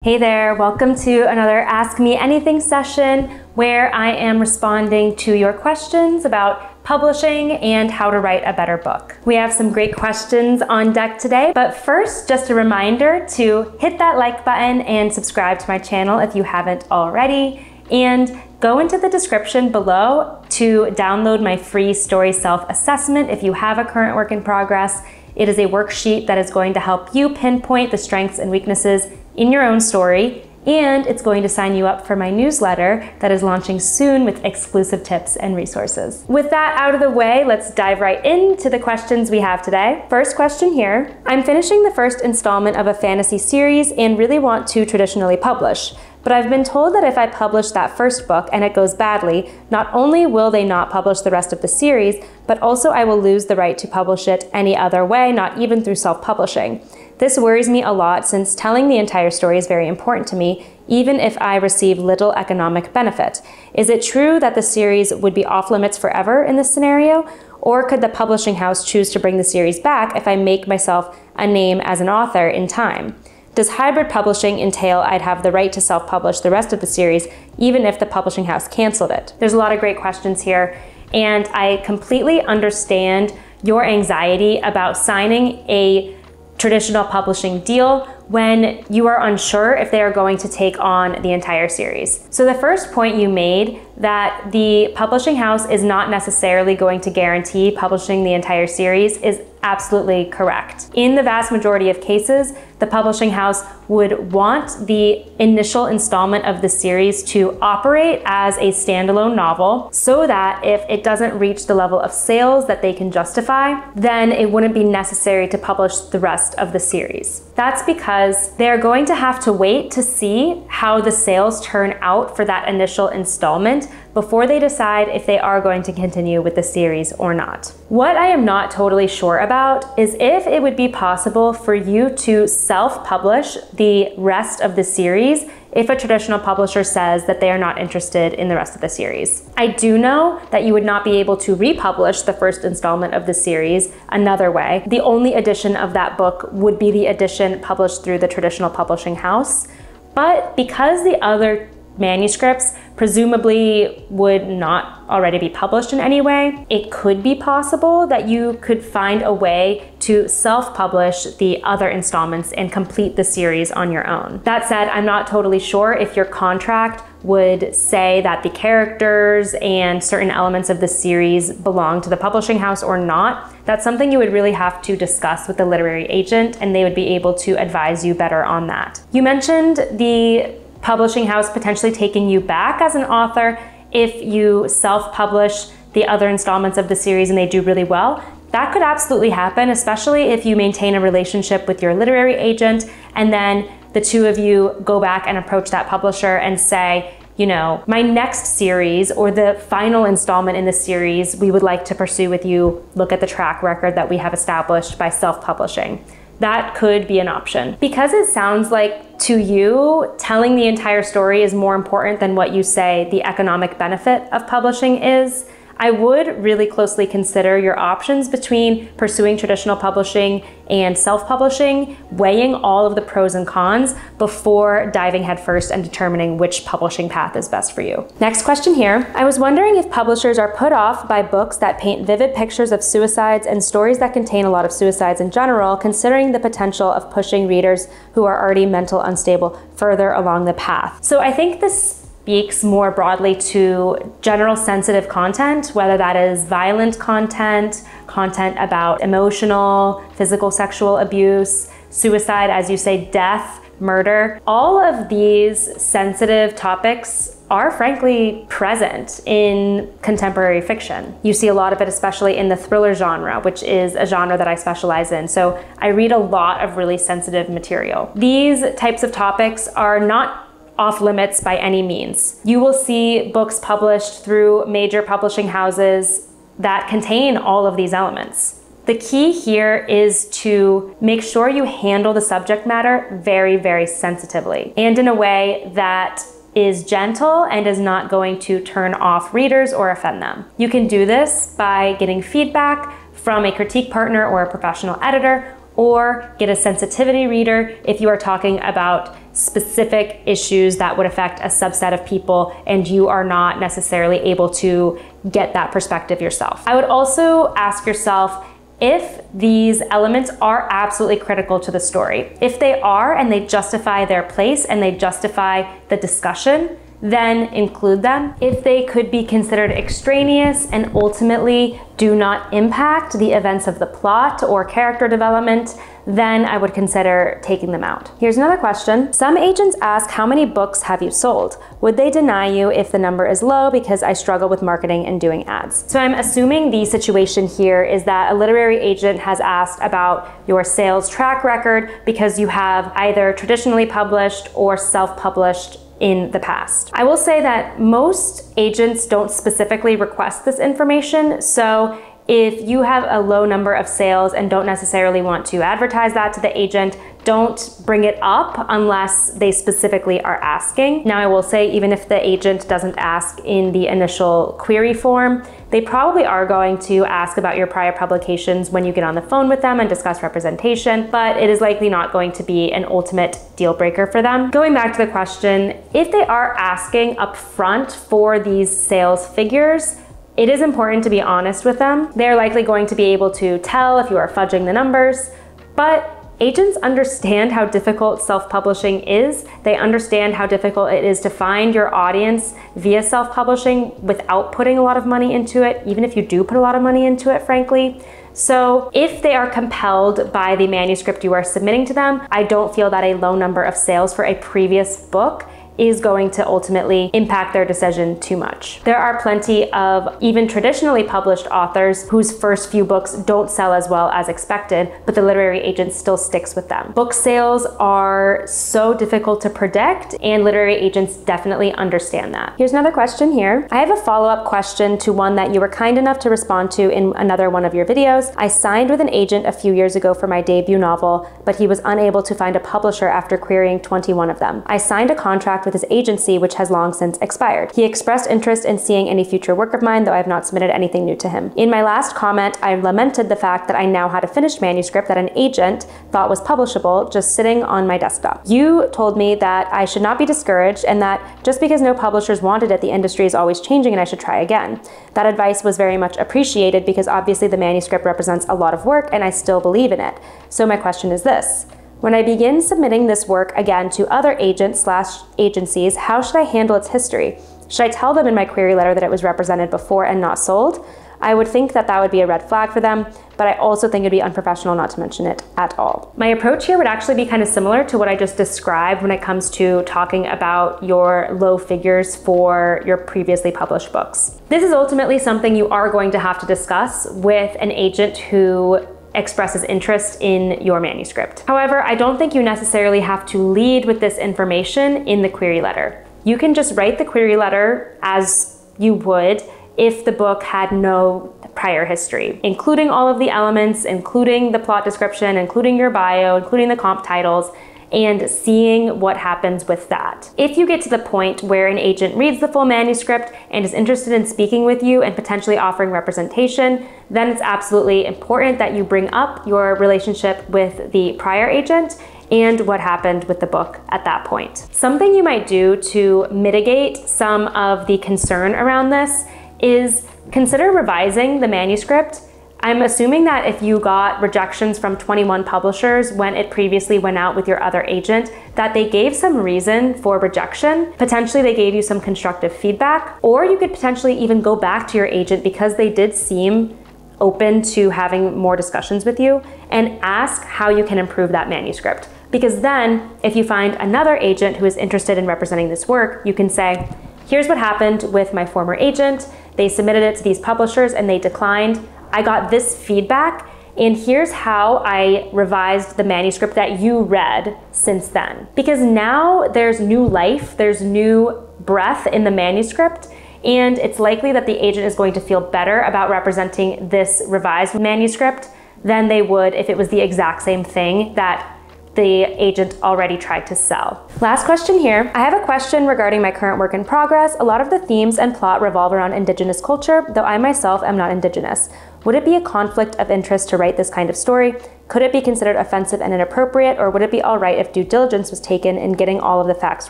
Hey there, welcome to another Ask Me Anything session where I am responding to your questions about publishing and how to write a better book. We have some great questions on deck today, but first, just a reminder to hit that like button and subscribe to my channel if you haven't already, and go into the description below to download my free story self-assessment if you have a current work in progress. It is a worksheet that is going to help you pinpoint the strengths and weaknesses in your own story, and it's going to sign you up for my newsletter that is launching soon with exclusive tips and resources. With that out of the way, let's dive right into the questions we have today. First question here. I'm finishing the first installment of a fantasy series and really want to traditionally publish, but I've been told that if I publish that first book and it goes badly, not only will they not publish the rest of the series, but also I will lose the right to publish it any other way, not even through self-publishing. This worries me a lot since telling the entire story is very important to me, even if I receive little economic benefit. Is it true that the series would be off limits forever in this scenario? Or could the publishing house choose to bring the series back if I make myself a name as an author in time? Does hybrid publishing entail I'd have the right to self-publish the rest of the series, even if the publishing house canceled it? There's a lot of great questions here, and I completely understand your anxiety about signing a traditional publishing deal when you are unsure if they are going to take on the entire series. So the first point you made, that the publishing house is not necessarily going to guarantee publishing the entire series, is absolutely correct. In the vast majority of cases, the publishing house would want the initial installment of the series to operate as a standalone novel so that if it doesn't reach the level of sales that they can justify, then it wouldn't be necessary to publish the rest of the series. That's because they're going to have to wait to see how the sales turn out for that initial installment before they decide if they are going to continue with the series or not. What I am not totally sure about is if it would be possible for you to self-publish the rest of the series if a traditional publisher says that they are not interested in the rest of the series. I do know that you would not be able to republish the first installment of the series another way. The only edition of that book would be the edition published through the traditional publishing house. But because the other manuscripts presumably would not already be published in any way, it could be possible that you could find a way to self-publish the other installments and complete the series on your own. That said, I'm not totally sure if your contract would say that the characters and certain elements of the series belong to the publishing house or not. That's something you would really have to discuss with the literary agent, and they would be able to advise you better on that. You mentioned the publishing house potentially taking you back as an author if you self-publish the other installments of the series and they do really well. That could absolutely happen, especially if you maintain a relationship with your literary agent and then the two of you go back and approach that publisher and say, you know, my next series or the final installment in the series we would like to pursue with you. Look at the track record that we have established by self-publishing. That could be an option. Because it sounds like to you, telling the entire story is more important than what you say the economic benefit of publishing is, I would really closely consider your options between pursuing traditional publishing and self-publishing, weighing all of the pros and cons before diving headfirst and determining which publishing path is best for you. Next question here. I was wondering if publishers are put off by books that paint vivid pictures of suicides and stories that contain a lot of suicides in general, considering the potential of pushing readers who are already mental unstable further along the path. So I think this speaks more broadly to general sensitive content, whether that is violent content, content about emotional, physical, sexual abuse, suicide, as you say, death, murder. All of these sensitive topics are frankly present in contemporary fiction. You see a lot of it, especially in the thriller genre, which is a genre that I specialize in. So I read a lot of really sensitive material. These types of topics are not off limits by any means. You will see books published through major publishing houses that contain all of these elements. The key here is to make sure you handle the subject matter very, very sensitively and in a way that is gentle and is not going to turn off readers or offend them. You can do this by getting feedback from a critique partner or a professional editor, or get a sensitivity reader if you are talking about specific issues that would affect a subset of people, and you are not necessarily able to get that perspective yourself. I would also ask yourself if these elements are absolutely critical to the story. If they are, and they justify their place and they justify the discussion, then include them. If they could be considered extraneous and ultimately do not impact the events of the plot or character development, then I would consider taking them out. Here's another question. Some agents ask, how many books have you sold? Would they deny you if the number is low because I struggle with marketing and doing ads? So I'm assuming the situation here is that a literary agent has asked about your sales track record because you have either traditionally published or self-published in the past. I will say that most agents don't specifically request this information, so if you have a low number of sales and don't necessarily want to advertise that to the agent, don't bring it up unless they specifically are asking. Now I will say, even if the agent doesn't ask in the initial query form, they probably are going to ask about your prior publications when you get on the phone with them and discuss representation, but it is likely not going to be an ultimate deal breaker for them. Going back to the question, if they are asking upfront for these sales figures, it is important to be honest with them. They're likely going to be able to tell if you are fudging the numbers, but agents understand how difficult self-publishing is. They understand how difficult it is to find your audience via self-publishing without putting a lot of money into it, even if you do put a lot of money into it, frankly. So if they are compelled by the manuscript you are submitting to them, I don't feel that a low number of sales for a previous book is going to ultimately impact their decision too much. There are plenty of even traditionally published authors whose first few books don't sell as well as expected, but the literary agent still sticks with them. Book sales are so difficult to predict, and literary agents definitely understand that. Here's another question here. I have a follow-up question to one that you were kind enough to respond to in another one of your videos. I signed with an agent a few years ago for my debut novel, but he was unable to find a publisher after querying 21 of them. I signed a contract with his agency, which has long since expired. He expressed interest in seeing any future work of mine, though I have not submitted anything new to him. In my last comment, I lamented the fact that I now had a finished manuscript that an agent thought was publishable just sitting on my desktop. You told me that I should not be discouraged and that just because no publishers wanted it, the industry is always changing and I should try again. That advice was very much appreciated because obviously the manuscript represents a lot of work and I still believe in it. So my question is this. When I begin submitting this work again to other agents/agencies, how should I handle its history? Should I tell them in my query letter that it was represented before and not sold? I would think that that would be a red flag for them, but I also think it'd be unprofessional not to mention it at all. My approach here would actually be kind of similar to what I just described when it comes to talking about your low figures for your previously published books. This is ultimately something you are going to have to discuss with an agent who expresses interest in your manuscript. However, I don't think you necessarily have to lead with this information in the query letter. You can just write the query letter as you would if the book had no prior history, including all of the elements, including the plot description, including your bio, including the comp titles, and seeing what happens with that. If you get to the point where an agent reads the full manuscript and is interested in speaking with you and potentially offering representation, then it's absolutely important that you bring up your relationship with the prior agent and what happened with the book at that point. Something you might do to mitigate some of the concern around this is consider revising the manuscript. I'm assuming that if you got rejections from 21 publishers when it previously went out with your other agent, that they gave some reason for rejection. Potentially they gave you some constructive feedback, or you could potentially even go back to your agent because they did seem open to having more discussions with you and ask how you can improve that manuscript. Because then if you find another agent who is interested in representing this work, you can say, here's what happened with my former agent. They submitted it to these publishers and they declined. I got this feedback, and here's how I revised the manuscript that you read since then. Because now there's new life, there's new breath in the manuscript, and it's likely that the agent is going to feel better about representing this revised manuscript than they would if it was the exact same thing that the agent already tried to sell. Last question here. I have a question regarding my current work in progress. A lot of the themes and plot revolve around Indigenous culture, though I myself am not Indigenous. Would it be a conflict of interest to write this kind of story? Could it be considered offensive and inappropriate, or would it be all right if due diligence was taken in getting all of the facts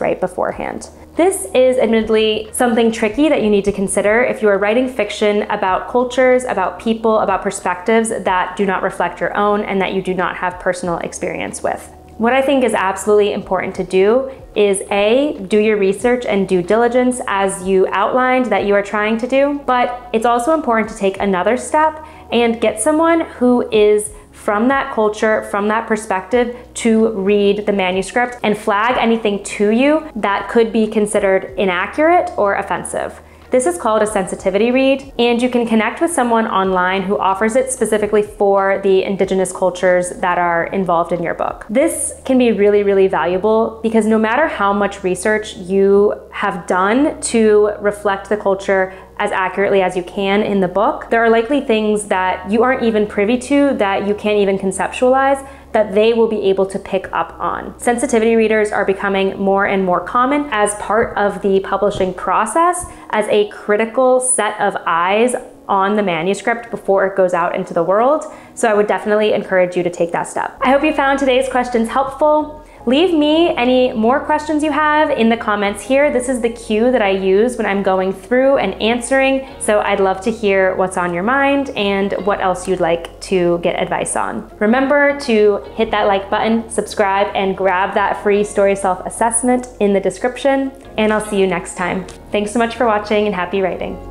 right beforehand? This is admittedly something tricky that you need to consider if you are writing fiction about cultures, about people, about perspectives that do not reflect your own and that you do not have personal experience with. What I think is absolutely important to do is A, do your research and due diligence as you outlined that you are trying to do, but it's also important to take another step and get someone who is from that culture, from that perspective, to read the manuscript and flag anything to you that could be considered inaccurate or offensive. This is called a sensitivity read, and you can connect with someone online who offers it specifically for the Indigenous cultures that are involved in your book. This can be really, really valuable because no matter how much research you have done to reflect the culture as accurately as you can in the book, there are likely things that you aren't even privy to, that you can't even conceptualize, that they will be able to pick up on. Sensitivity readers are becoming more and more common as part of the publishing process, as a critical set of eyes on the manuscript before it goes out into the world. So I would definitely encourage you to take that step. I hope you found today's questions helpful. Leave me any more questions you have in the comments here. This is the queue that I use when I'm going through and answering, so I'd love to hear what's on your mind and what else you'd like to get advice on. Remember to hit that like button, subscribe, and grab that free story self-assessment in the description, and I'll see you next time. Thanks so much for watching and happy writing.